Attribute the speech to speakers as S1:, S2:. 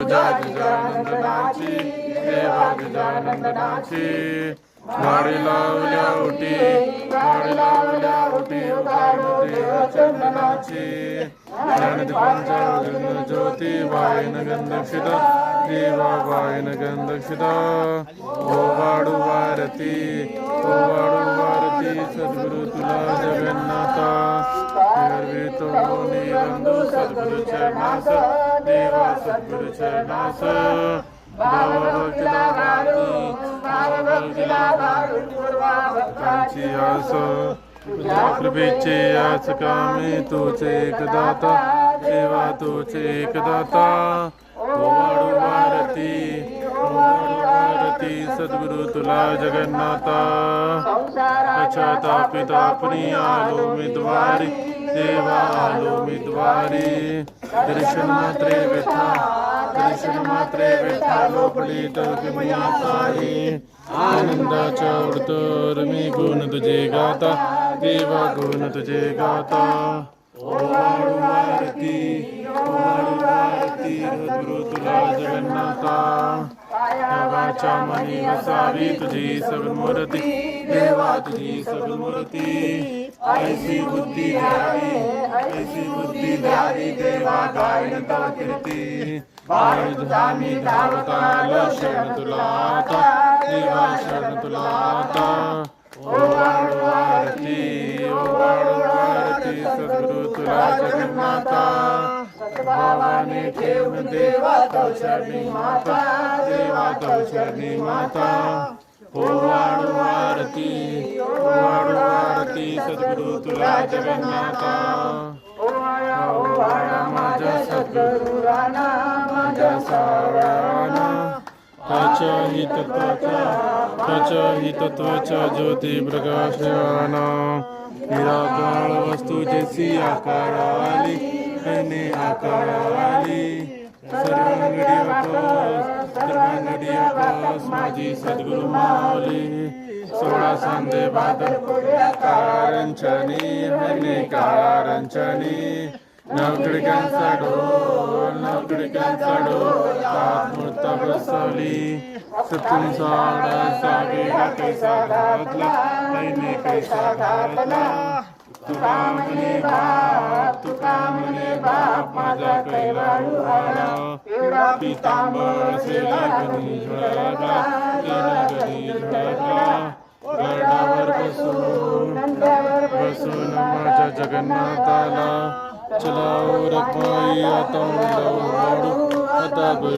S1: तुझ्या गजानंदनाची देवा गजानंदनाची गाडी लावल्या उठी देव चंदनाची ज्ञानदीपांच्या ज्योती वायन गंधक्षिता देवा वायन गंधक्षिता ओवाडू वारती सद्गुरु तुला जगन्नाथा निर्वितो निरंदू सद्गुरु चरणास देवा सद्गुरु चरणास भक्तांची आस तुझ्या कृपेची आस कामी तूचे एक दाता देवा तूचे एक दाता ओवाडू वारती सद्गुरु तुला जगन्नाथा पश्चातापितापनी आलो मी द्वारी देवा आलो मी द्वारी दर्शन मात्रे व्यथा लोपली तर मी साई आनंदाच्या उडतर मी गुण तुझे गाता देवा गुण तुझे गाता ओवाडू वारती सद्गुरु तुला जगन्नाथा देवाच्या मनी वसावी तुझी सगळ मूर्ती देवा तुझी सगळ मूर्ती ऐसी बुद्धी द्यावी देवा गायन तव कीर्ती धामी धावताल शरण तुला आता देवा शरण तुला आता ओवाडू वारती सद्गुरु तुला जगन्नाथा भावाने ठेवून देवा तव शरणी माता देवा तव शरणी माता ओवाडू वारती सद्गुरु तुला जगन्नाथा ओवाडा माझ्या सद्गुरु राणा माझ्या सावळाना त्याच्या ही तत्वाच्या ज्योती प्रकाशयाना निराकार वस्तू जैसी आकार आली सर्वांगडी आकाश माझी सद्गुरु माऊली 16 सांदे बादल कारंचनी हरणे कारंचनी नवखडक्यांचा डोल सात मूर्ता बसवली सप्तम साडा सागेला कैसा घातला मैने कैसा घातला तुका म्हणे बाप माझा कैलाळू आला पितांबर सेला गणी झळकला गडावर बसून माझ्या जगन्नाथाला चलाओ रखमाई आता